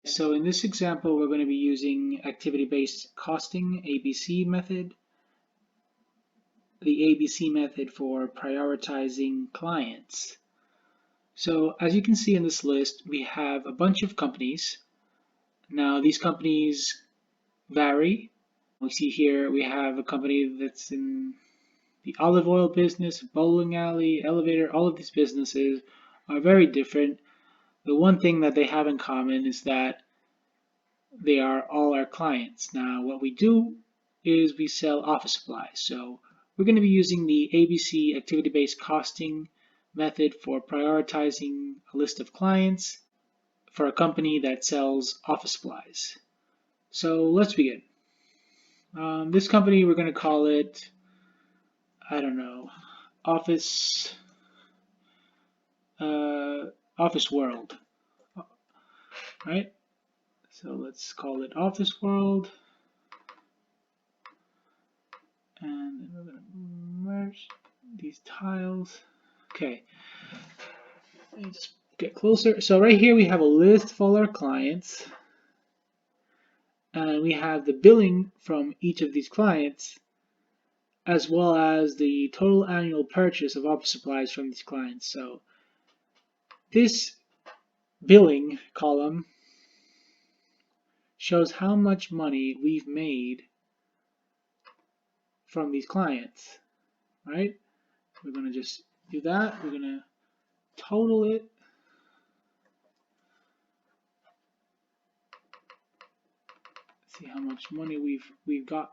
So in this example, we're going to be using activity-based costing, ABC method, the ABC method for prioritizing clients. So as you can see in this list, we have a bunch of companies. Now these companies vary. We see here we have a company that's in the olive oil business, bowling alley, elevator. All of these businesses are very different. The one thing that they have in common is that they are all our clients. Now, what we do is we sell office supplies. So we're going to be using the ABC activity-based costing method for prioritizing a list of clients for a company that sells office supplies. So let's begin. This company, we're going to call it, I don't know, Office Office World, right? So let's call it Office World, and then we're going to merge these tiles. Okay, let's get closer. So right here we have a list of all our clients, and we have the billing from each of these clients, as well as the total annual purchase of office supplies from these clients. So this billing column shows how much money we've made from these clients, right? We're going to just do that. We're going to total it. See how much money we've got,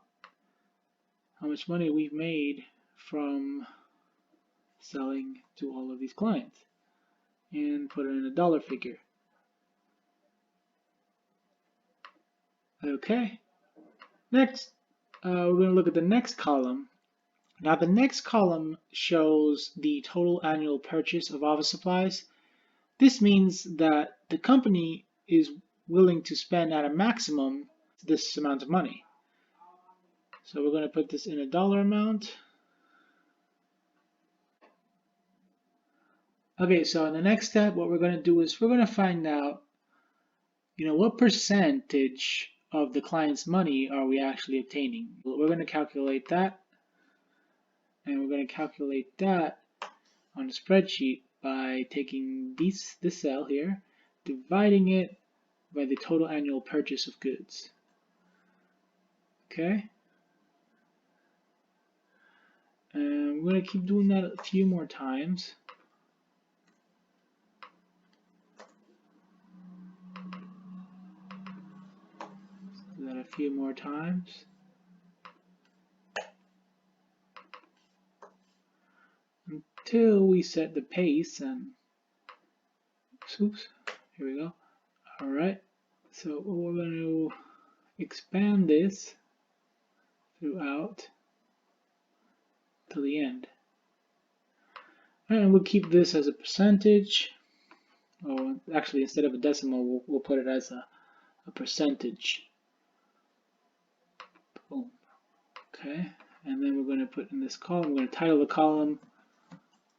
how much money we've made from selling to all of these clients, and put it in a dollar figure. Okay. Next, we're going to look at the next column. Now the next column shows the total annual purchase of office supplies. This means that the company is willing to spend at a maximum this amount of money. So we're going to put this in a dollar amount. Okay, so in the next step, what we're going to do is we're going to find out, what percentage of the client's money are we actually obtaining. We're going to calculate that, and we're going to calculate that on a spreadsheet by taking this cell here, dividing it by the total annual purchase of goods. Okay? And we're going to keep doing that a few more times. Do that a few more times. Until we set the pace and oops, here we go. All right, so we're going to expand this throughout to the end. And we'll keep this as a percentage. Oh, actually, instead of a decimal, we'll put it as a percentage. Boom. Okay, and then we're going to put in this column, we're going to title the column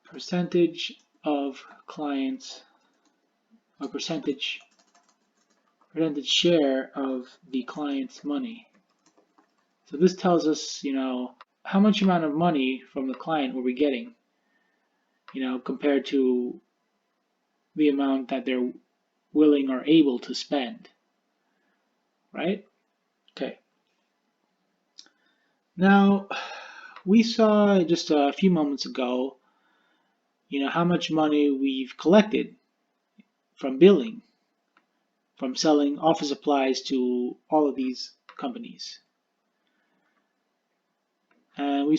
percentage of clients, or percentage share of the client's money. So this tells us, how much amount of money from the client were we getting, compared to the amount that they're willing or able to spend, right? Okay. Now, we saw just a few moments ago, how much money we've collected from billing, from selling office supplies to all of these companies. And we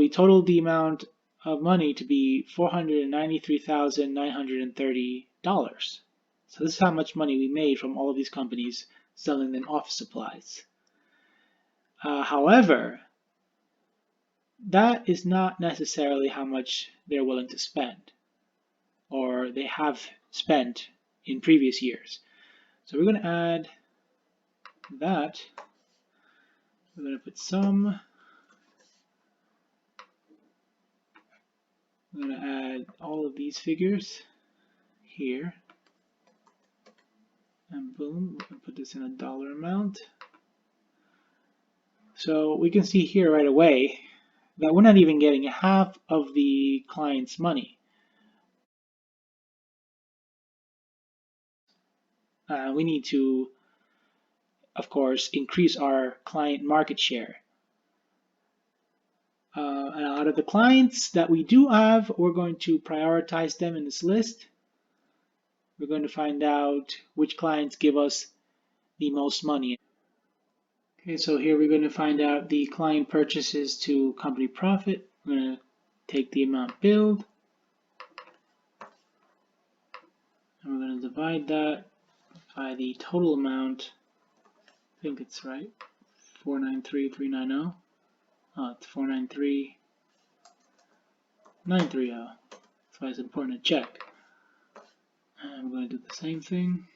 totaled the amount of money to be $493,930. So this is how much money we made from all of these companies selling them office supplies. However, that is not necessarily how much they're willing to spend, or they have spent in previous years. So we're going to add that. We're going to put some. I'm going to add all of these figures here. And boom, we can put this in a dollar amount. So we can see here right away that we're not even getting half of the client's money. We need to, of course, increase our client market share. And out of the clients that we do have, we're going to prioritize them in this list. We're going to find out which clients give us the most money. Okay, so here we're going to find out the client purchases to company profit. We're going to take the amount billed, and we're going to divide that by the total amount. I think it's right, 493,390. Oh, it's 493,930. That's why it's important to check. And we're going to do the same thing,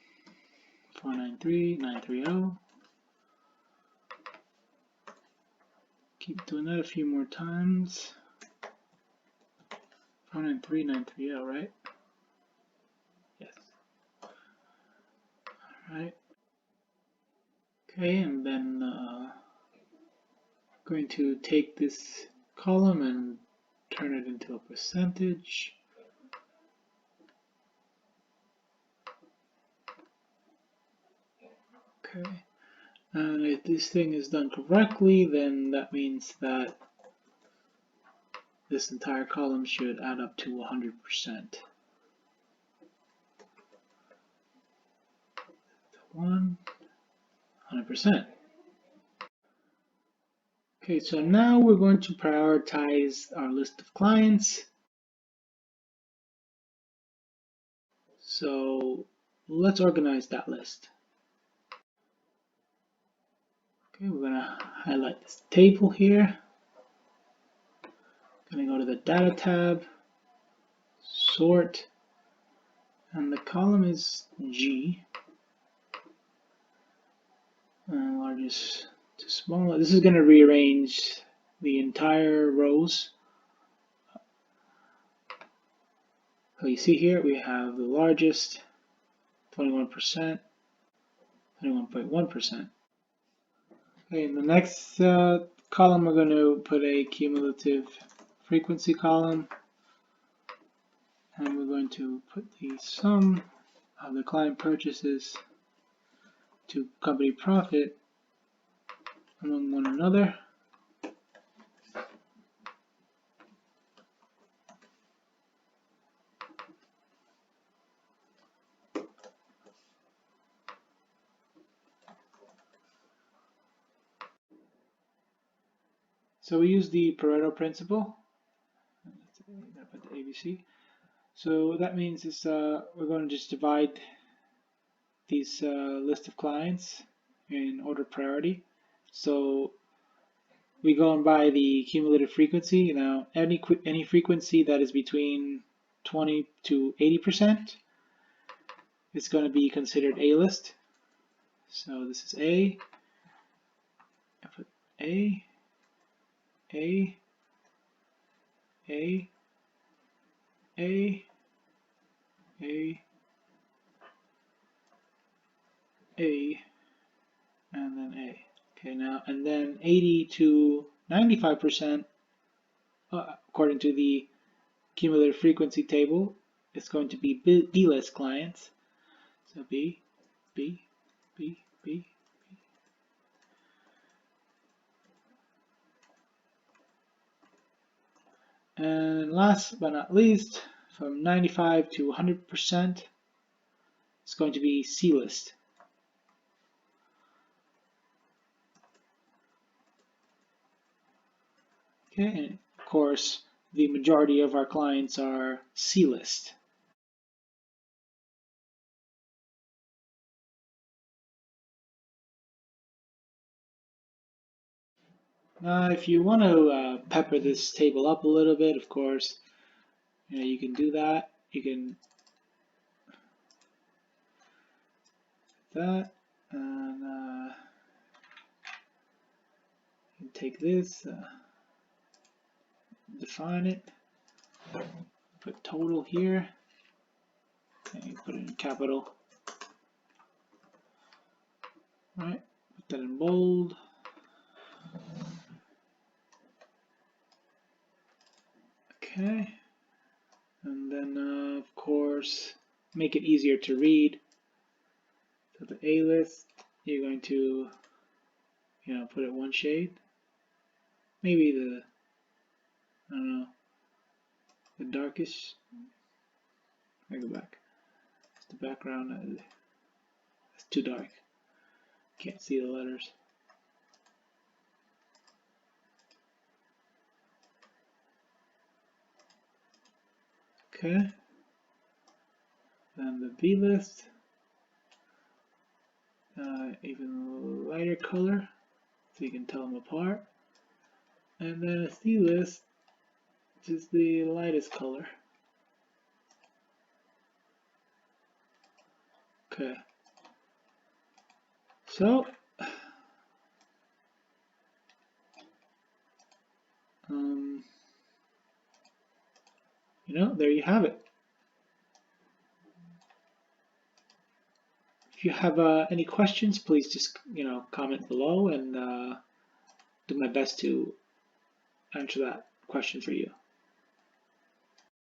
493,930. Keep doing that a few more times. 493,930, right? Yes. Alright. Okay, and then going to take this column and turn it into a percentage. Okay, and if this thing is done correctly, then that means that this entire column should add up to 100%. 100%. Okay, so now we're going to prioritize our list of clients. So let's organize that list. Okay, we're gonna highlight this table here. Gonna go to the data tab, sort, and the column is G. And largest to smallest. This is gonna rearrange the entire rows. So you see here we have the largest, 21%, 21.1%. Okay, in the next column, we're going to put a cumulative frequency column, and we're going to put the sum of the client purchases to company profit among one another. So we use the Pareto principle. Put the ABC. So that means is we're going to just divide these list of clients in order of priority. So we go on by the cumulative frequency. Now, any frequency that is between 20 to 80% is going to be considered A list. So this is A. I put A, A, A, A, A, A, and then A. Okay, now, and then 80 to 95%, according to the cumulative frequency table, it's going to be B list clients. So B, B, B, B, and last but not least, from 95 to 100%, it's going to be C list. Okay, and of course, the majority of our clients are C list. Now, if you want to pepper this table up a little bit, of course, you can do that. You can that, and you can take this, define it, put total here, and put it in capital. All right, put that in bold. Okay, and then of course make it easier to read. So the A list, you're going to, put it one shade. Maybe the, I don't know, the darkest. I go back. It's the background. It's too dark. Can't see the letters. Okay. Then the B list, even lighter color, so you can tell them apart. And then a C list, which is the lightest color. Okay. So, there you have it. If you have any questions, please just, comment below and do my best to answer that question for you.